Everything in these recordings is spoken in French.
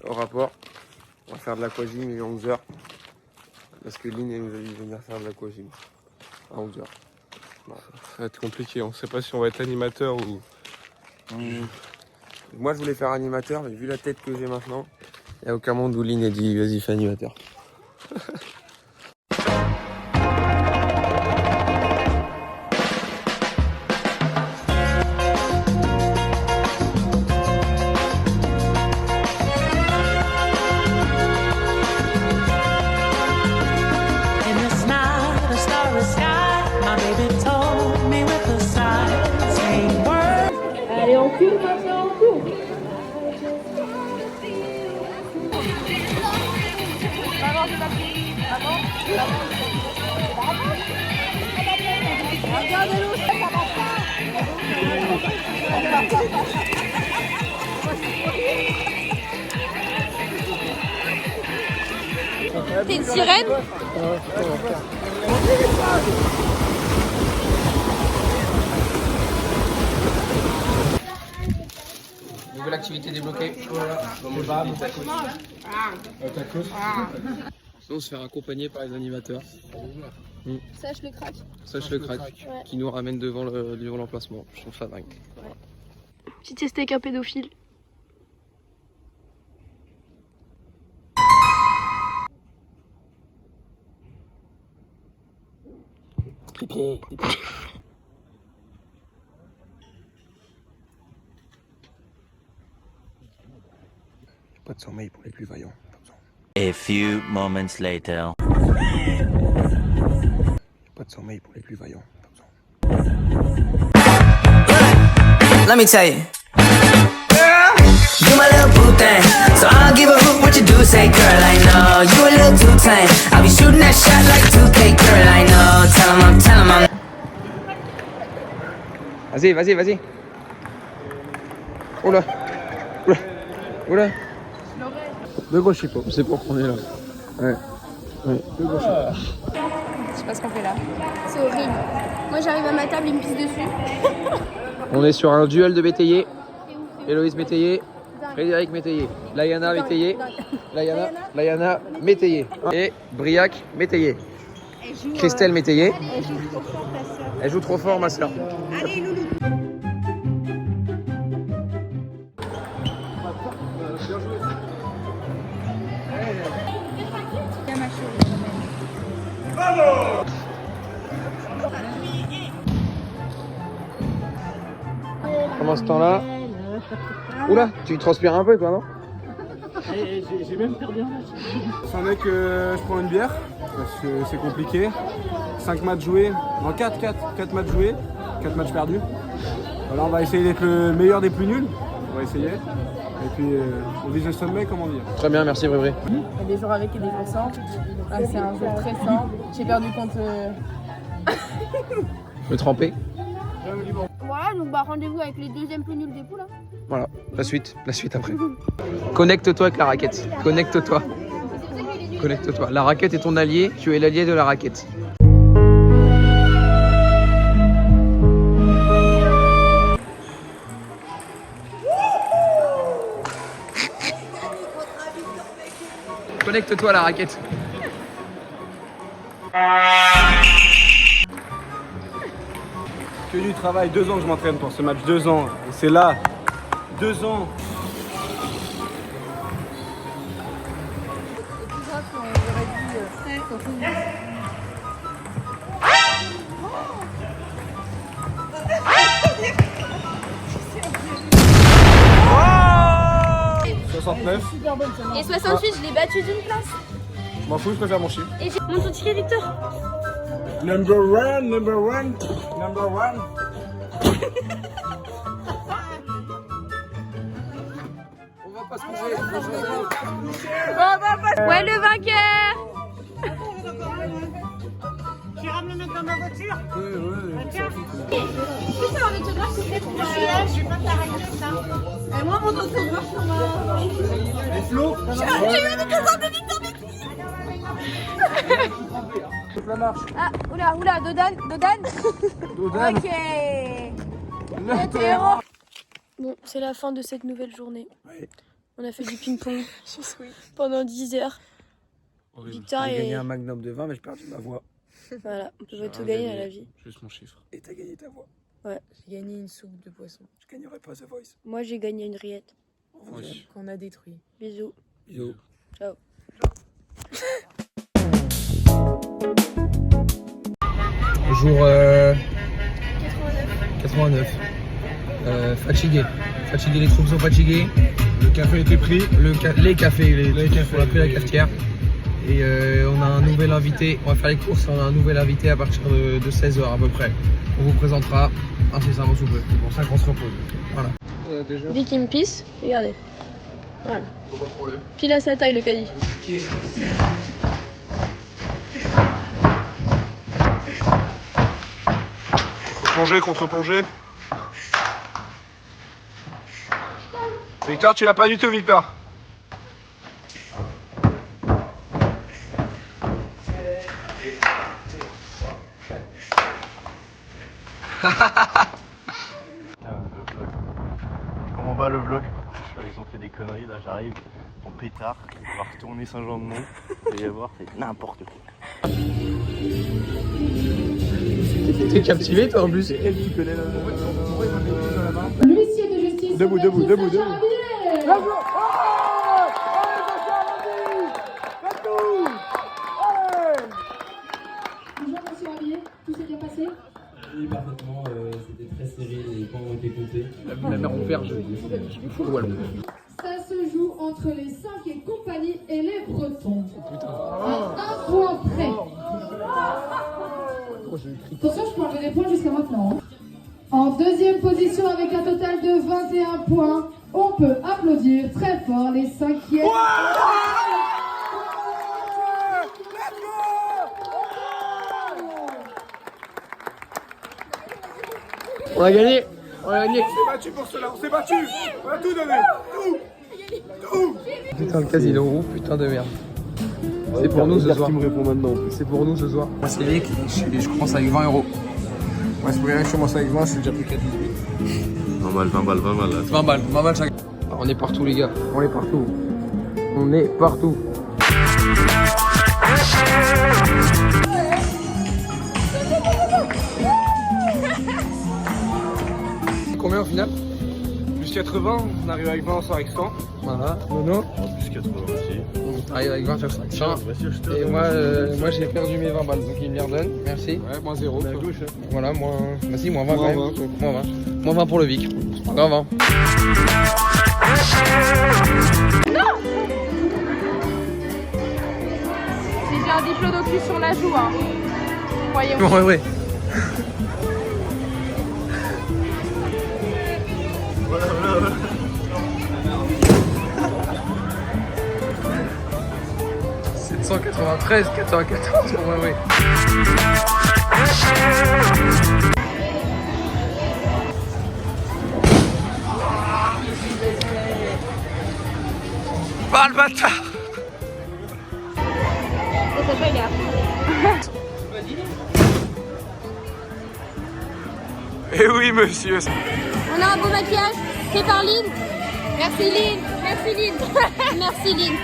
au rapport. On va faire de l'aquagym à 11h. Parce que Lynn nous a dit de venir faire de l'aquagym à 11h. Bon, ça va être compliqué, on sait pas si on va être animateur ou... Moi je voulais faire animateur, mais vu la tête que j'ai maintenant, il n'y a aucun monde où Lynn a dit vas-y fais animateur. Allez, on court maintenant, on court. Regardez l'eau, ça va pas. T'es une sirène? Nouvelle activité débloquée. Voilà. On se faire accompagner par les animateurs. Sache le crack. Sache le crack. Ouais. Qui nous ramène devant l'emplacement. Je trouve ça dingue. Ouais. Petit test avec un pédophile. Pipi. Pas de sommeil pour les plus vaillants. A few moments later. Pas de sommeil pour les plus vaillants. Let me tell you. You my little boo thing, so I don't give a hoot what you do. Say, girl, I know you a little too tame. I'll be shooting that shot like 2K, girl, I know. Tell 'em I'm. Vas-y. Oula. De gauche, je sais pas. C'est pour qu'on est là. Ouais. De gauche. Je sais pas ce qu'on fait là. C'est horrible. Moi j'arrive à ma table, il me pisse dessus. On est sur un duel de métayers. Héloïse Métayer, Frédéric Métayer, Layana Métayer, Layana Métayer et Briac Métayer. Christelle Métayer. Elle joue trop fort, ma soeur. Allez, loulou. Pendant ce temps-là... Oula, tu transpires un peu, toi, non? J'ai même perdu un match. C'est un mec que je prends une bière, parce que c'est compliqué. 5 matchs joués, non 4 matchs joués, 4 matchs perdus. Voilà, on va essayer d'être le meilleur des plus nuls. On va essayer. Et puis on vise le sommet, comme on dit. Très bien, merci Brébré. Il y a des jours avec et des jours sans. Là, c'est un jour très sans. J'ai perdu contre... Me tremper. Voilà, donc bah rendez-vous avec les deuxièmes plus nuls des poules. Hein. Voilà, la suite après. Connecte-toi avec la raquette. Connecte-toi. La raquette est ton allié, tu es l'allié de la raquette. Connecte-toi à la raquette. Que du travail, 2 ans que je m'entraîne pour ce match, 2 ans. Et c'est là, 2 ans. Et 68, je l'ai battu d'une place. Je m'en fous, je préfère mon chiffre. Et j'ai mon ticket Victor. Number one. On va pas se coucher. Ouais, le vainqueur. Tu ramènes le mec dans ma voiture? Ouais. Putain, avec le bras, c'est fait pour je vais pas t'arrêter ça. Et moi, mon autographe sur ma... Et Flo? J'ai eu une présence de Victor Métis. Ça marche. Ah, oula, Dodan. Ok. Le terreau. Bon, c'est la fin de cette nouvelle journée. Oui. On a fait du ping-pong pendant 10 heures. Victor J'ai gagné et... un magnum de vin, mais j'ai perdu ma voix. Voilà, on peut tout gagner dans la vie. Juste mon chiffre. Et t'as gagné ta voix. Ouais. J'ai gagné une soupe de poisson Je gagnerai pas The Voice. Moi, j'ai gagné une rillette. Oui. qu'on a détruit. Bisous. Bisous. Ciao. Jour 89. Fatigué. Fatigué, les troupes sont fatiguées. Le café était pris. Les cafés, on a pris la cafetière. Et on a un nouvel invité. On va faire les courses. On a un nouvel invité à partir de 16h à peu près. On vous présentera incessamment sous peu. C'est pour ça qu'on se repose. Voilà. Dès qu'il me pisse, regardez. Voilà. Pile à sa taille le caddie. Contre-plongée. Victor, tu l'as pas du tout, Victor. Comment va le vlog? Ils ont fait des conneries, là j'arrive en pétard, on va retourner Saint-Jean-de-Mont, et y voir, c'est n'importe quoi. T'es captivé toi en plus. L'huissier de justice. Debout. Bonjour monsieur Rabier, tout s'est bien passé? Oui, parfaitement, c'était très serré, les points ont été comptés. La mer en verge. Voilà. Ça se joue entre les 5 et compagnie et les Bretons. À un point près. Attention, je peux enlever des points jusqu'à maintenant. En deuxième position avec un total de 21 points, on peut applaudir très fort les 5e. On a gagné. On a gagné. On s'est battu pour cela, on s'est battu. On a tout donné. Tout. Putain, le casino roux, putain de merde. C'est pour nous ce soir. Qui me répond maintenant en plus. C'est pour nous ce soir. Moi c'est Vic, je commence avec 20 euros. Moi c'est pour rien, je commence avec 20, c'est déjà plus qu'à 18. 20 balles. 20 balles chaque. On est partout les gars, on est partout. On est partout. Combien au final? Plus 80, on arrive avec 20, on sort avec 100. Voilà, Nono. Plus 80 aussi. On arrive avec 20 sur 100. Et moi j'ai perdu mes 20 balles, donc il me les redonne. Merci. Ouais, moins 0. À gauche. Voilà, Vas-y, moins 20 quand même. Moins 20. Moins 20 pour le Vic. Moins 20. Si j'ai un diplodocus sur la joue, hein. Croyez-moi. Ouais. Voilà. 793, 94 pour moi, oui. Bah le bâtard! Eh oui monsieur! On a un beau maquillage fait par Lynn. Merci Lynn. Merci Lynn.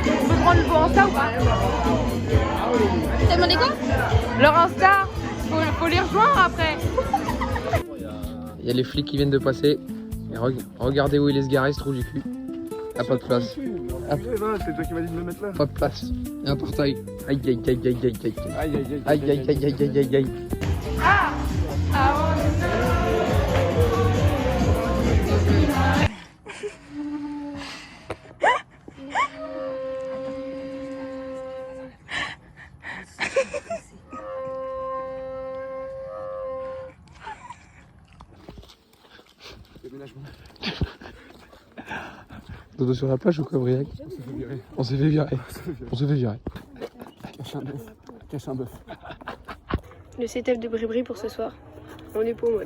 On peut prendre le beau Insta ou pas? T'as demandé quoi? Leur Insta, faut les rejoindre après. Il y a les flics qui viennent de passer. Et regardez où il est se garer, ce trou du cul. Ah, pas de place. C'est toi qui m'as dit de me mettre là. Pas de place. Il y a un portail. Aïe. Dodo sur la plage ou quoi, Briac? On s'est fait virer. Cache un bœuf. Le setup de Bribri pour ce soir. On est pour moi.